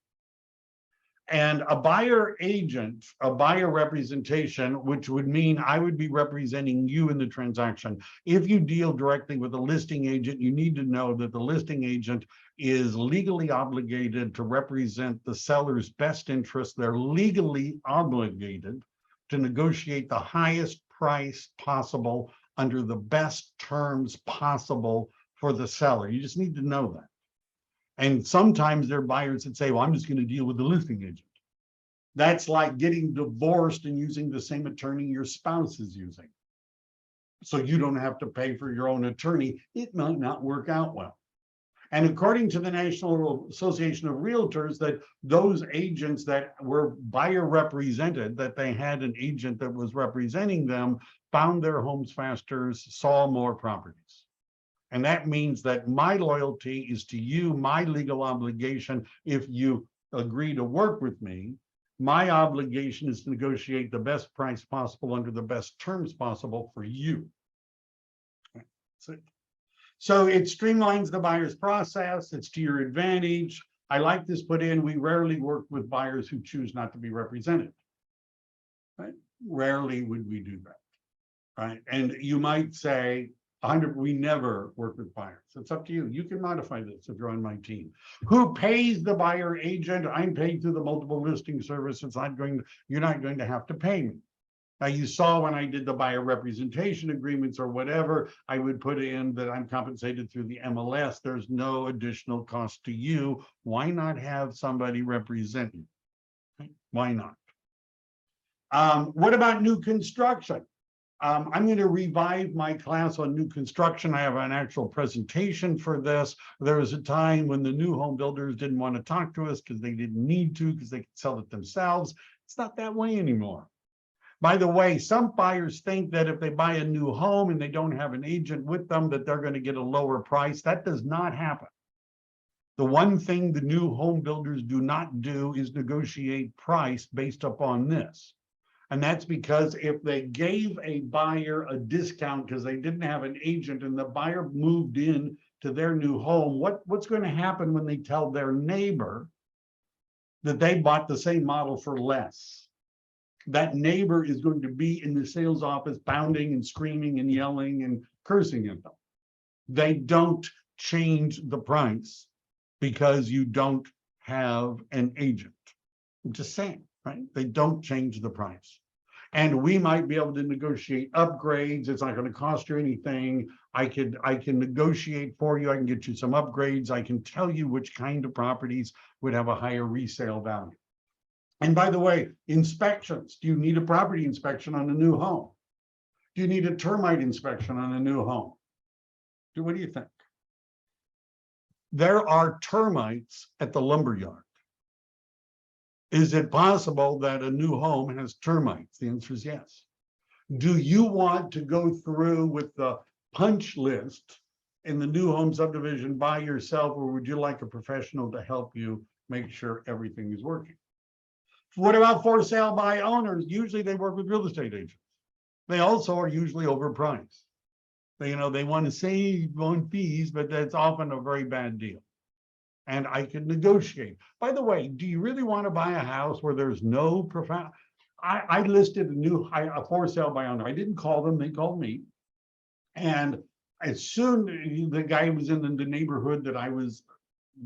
And a buyer agent, a buyer representation, which would mean I would be representing you in the transaction. If you deal directly with a listing agent, you need to know that the listing agent is legally obligated to represent the seller's best interest. They're legally obligated to negotiate the highest price possible under the best terms possible for the seller. You just need to know that. And sometimes there are buyers that say, well, I'm just going to deal with the listing agent. That's like getting divorced and using the same attorney your spouse is using. So you don't have to pay for your own attorney. It might not work out well. And according to the National Association of Realtors, that those agents that were buyer represented, that they had an agent that was representing them, found their homes faster, saw more properties. And that means that my loyalty is to you, my legal obligation. If you agree to work with me, my obligation is to negotiate the best price possible under the best terms possible for you. So it streamlines the buyer's process. It's to your advantage. I like this put in. We rarely work with buyers who choose not to be represented. Right? Rarely would we do that. Right? And you might say, we never work with buyers. It's up to you. You can modify this if you're on my team. Who pays the buyer agent? I'm paid through the multiple listing service. You're not going to have to pay me. Now, you saw when I did the buyer representation agreements or whatever, I would put in that I'm compensated through the MLS. There's no additional cost to you. Why not have somebody represent you? Why not? What about new construction? I'm going to revive my class on new construction. I have an actual presentation for this. There was a time when the new home builders didn't want to talk to us because they didn't need to, because they could sell it themselves. It's not that way anymore. By the way, some buyers think that if they buy a new home and they don't have an agent with them, that they're going to get a lower price. That does not happen. The one thing the new home builders do not do is negotiate price based upon this. And that's because if they gave a buyer a discount because they didn't have an agent and the buyer moved in to their new home, what's going to happen when they tell their neighbor that they bought the same model for less? That neighbor is going to be in the sales office pounding and screaming and yelling and cursing at them. They don't change the price because you don't have an agent. I'm just saying, right? They don't change the price. And we might be able to negotiate upgrades. It's not going to cost you anything. I can negotiate for you. I can get you some upgrades. I can tell you which kind of properties would have a higher resale value. And by the way, inspections. Do you need a property inspection on a new home? Do you need a termite inspection on a new home? What do you think? There are termites at the lumber yard. Is it possible that a new home has termites? The answer is yes. Do you want to go through with the punch list in the new home subdivision by yourself, or would you like a professional to help you make sure everything is working? What about for sale by owners? Usually they work with real estate agents. They also are usually overpriced. They want to save on fees, but that's often a very bad deal. And I can negotiate. By the way, do you really want to buy a house where there's no profound? I listed a for sale by owner. I didn't call them, they called me. And as soon the guy was in the neighborhood that I was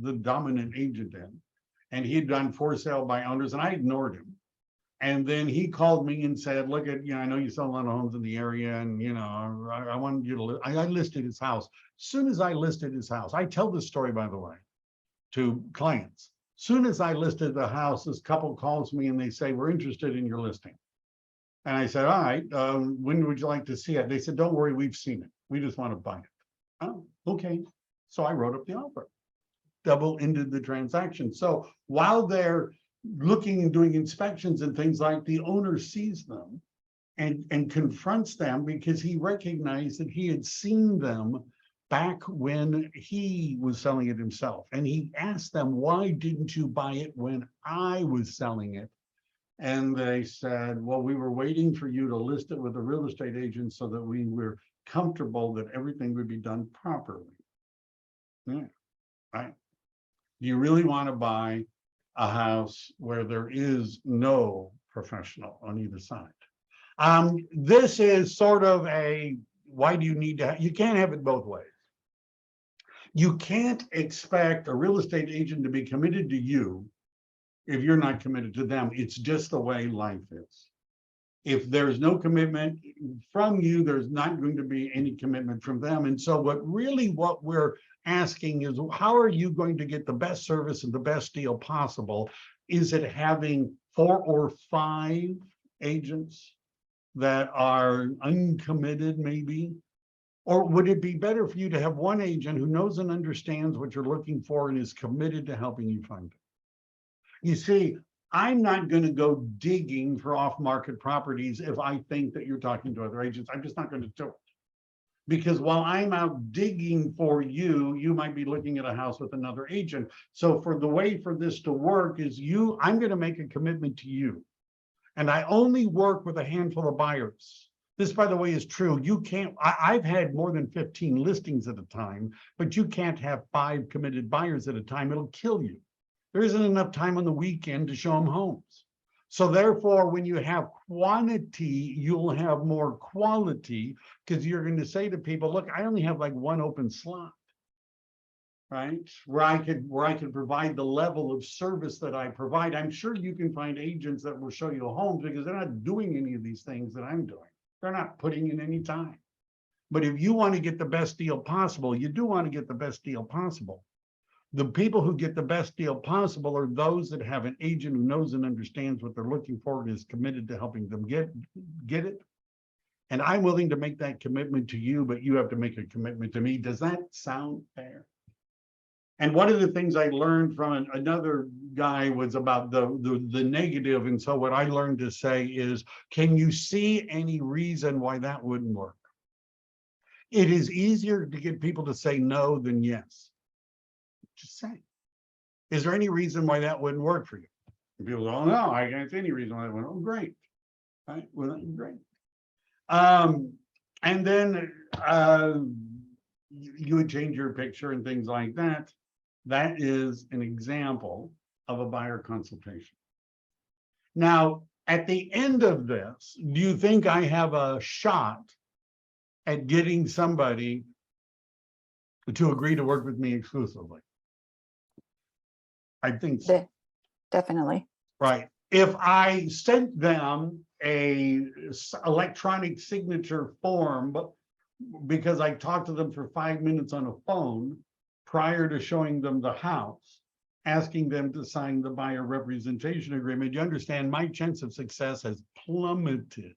the dominant agent in, and he had done for sale by owners, and I ignored him. And then he called me and said, look at, I know you sell a lot of homes in the area, and I wanted you to I listed his house. As soon as I listed his house, I tell this story, by the way, to clients. As soon as I listed the house, this couple calls me and they say, we're interested in your listing. And I said, all right, when would you like to see it? They said, don't worry, we've seen it. We just want to buy it. Oh, okay. So I wrote up the offer. Double-ended the transaction. So while they're looking and doing inspections and things like, the owner sees them and confronts them because he recognized that he had seen them back when he was selling it himself. And he asked them, why didn't you buy it when I was selling it? And they said, well, we were waiting for you to list it with a real estate agent so that we were comfortable that everything would be done properly. Yeah, right. Do you really want to buy a house where there is no professional on either side? This is sort of a, why do you need to, you can't have it both ways. You can't expect a real estate agent to be committed to you if you're not committed to them. It's just the way life is. If there's no commitment from you, there's not going to be any commitment from them. And so what we're asking is, how are you going to get the best service and the best deal possible? Is it having 4 or 5 agents that are uncommitted maybe? Or would it be better for you to have one agent who knows and understands what you're looking for and is committed to helping you find it? You see, I'm not going to go digging for off-market properties if I think that you're talking to other agents. I'm just not going to do it. Because while I'm out digging for you, you might be looking at a house with another agent. So for the way for this to work is I'm going to make a commitment to you. And I only work with a handful of buyers. This, by the way, is true. You can't, I've had more than 15 listings at a time, but you can't have 5 committed buyers at a time. It'll kill you. There isn't enough time on the weekend to show them homes. So therefore, when you have quantity, you'll have more quality, because you're going to say to people, look, I only have like 1 open slot, right? Where I could provide the level of service that I provide. I'm sure you can find agents that will show you homes because they're not doing any of these things that I'm doing. They're not putting in any time. But if you want to get the best deal possible, you do want to get the best deal possible. The people who get the best deal possible are those that have an agent who knows and understands what they're looking for and is committed to helping them get it. And I'm willing to make that commitment to you, but you have to make a commitment to me. Does that sound fair? And one of the things I learned from another guy was about the negative. And so what I learned to say is, can you see any reason why that wouldn't work? It is easier to get people to say no than yes. Just say, is there any reason why that wouldn't work for you? And people go, oh, no, I can't see any reason why that went. Oh, great. All right, well, that's great. And then you would change your picture and things like that. That is an example of a buyer consultation. Now, at the end of this, do you think I have a shot at getting somebody to agree to work with me exclusively? I think so. Definitely. Right. If I sent them a electronic signature form, but because I talked to them for 5 minutes on a phone prior to showing them the house, asking them to sign the buyer representation agreement, you understand my chance of success has plummeted.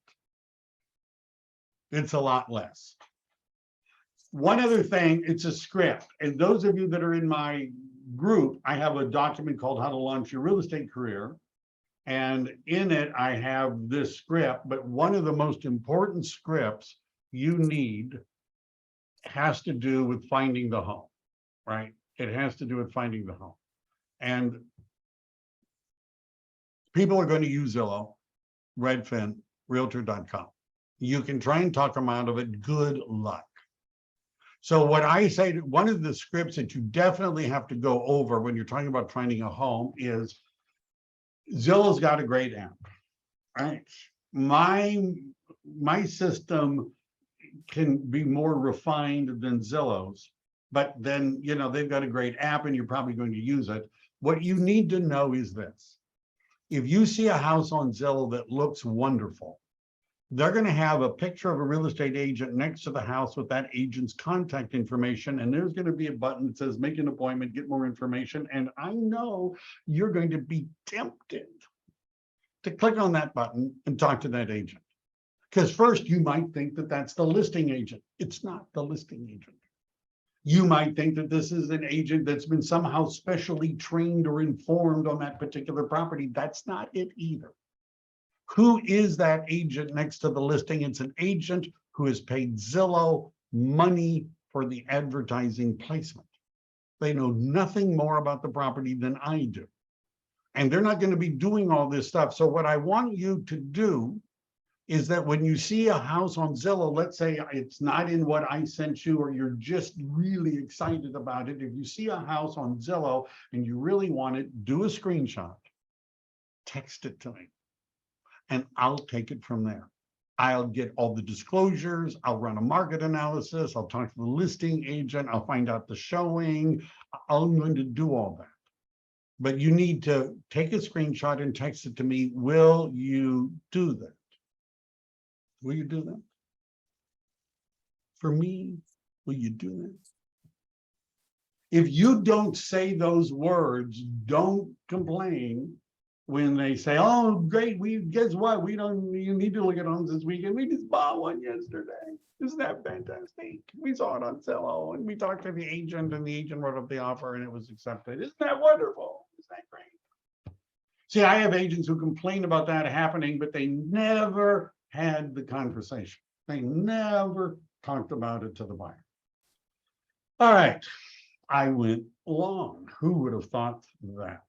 It's a lot less. One other thing, it's a script. And those of you that are in my group, I have a document called How to Launch Your Real Estate Career. And in it, I have this script, but one of the most important scripts you need has to do with finding the home, right? It has to do with finding the home. And people are going to use Zillow, Redfin, Realtor.com. You can try and talk them out of it. Good luck. So what I say, one of the scripts that you definitely have to go over when you're talking about finding a home is Zillow's got a great app, right? My system can be more refined than Zillow's, but then, you know, they've got a great app and you're probably going to use it. What you need to know is this. If you see a house on Zillow that looks wonderful, they're going to have a picture of a real estate agent next to the house with that agent's contact information. And there's going to be a button that says, make an appointment, get more information. And I know you're going to be tempted to click on that button and talk to that agent. Because first you might think that that's the listing agent. It's not the listing agent. You might think that this is an agent that's been somehow specially trained or informed on that particular property. That's not it either. Who is that agent next to the listing? It's an agent who has paid Zillow money for the advertising placement. They know nothing more about the property than I do. And they're not going to be doing all this stuff. So what I want you to do is that when you see a house on Zillow, let's say it's not in what I sent you, or you're just really excited about it. If you see a house on Zillow and you really want it, do a screenshot, text it to me, and I'll take it from there. I'll get all the disclosures. I'll run a market analysis. I'll talk to the listing agent. I'll find out the showing. I'm going to do all that. But you need to take a screenshot and text it to me. Will you do that? Will you do that? For me, will you do that? If you don't say those words, don't complain when they say, oh, great, guess what? You need to look at homes this weekend. We just bought one yesterday. Isn't that fantastic? We saw it on Zillow and we talked to the agent and the agent wrote up the offer and it was accepted. Isn't that wonderful? Isn't that great? See, I have agents who complain about that happening, but they never had the conversation. They never talked about it to the buyer. All right, I went long. Who would have thought that?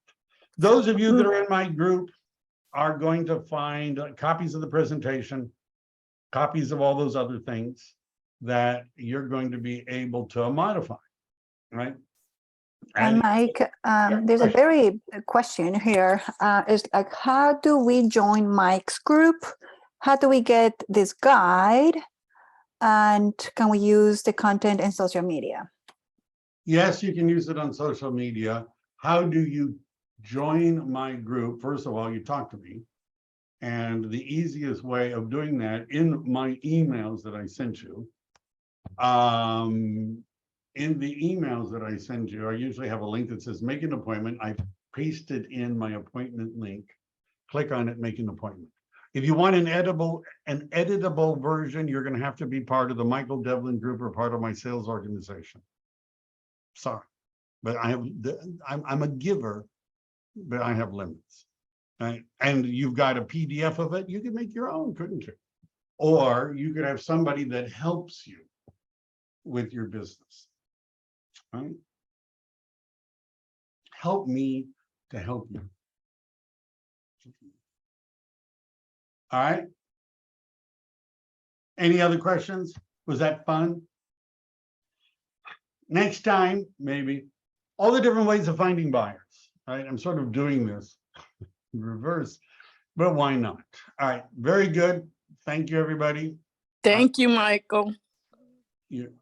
Those of you that are in my group are going to find copies of the presentation, copies of all those other things that you're going to be able to modify, right? And Mike, there's a very question here. It's like, how do we join Mike's group? How do we get this guide? And can we use the content in social media? Yes, you can use it on social media. How do you join my group? First of all, you talk to me. And the easiest way of doing that, in my emails that I sent you, I usually have a link that says make an appointment. I've pasted in my appointment link. Click on it, make an appointment. If you want an editable version, you're going to have to be part of the Michael Devlin group or part of my sales organization. Sorry, but I'm a giver but I have limits. Right? And you've got a PDF of it, you can make your own, couldn't you? Or you could have somebody that helps you with your business. Right? Help me to help you. All right. Any other questions? Was that fun? Next time, maybe all the different ways of finding buyers. Right? I'm sort of doing this in reverse, but why not? All right. Very good. Thank you, everybody. Thank you, Michael. You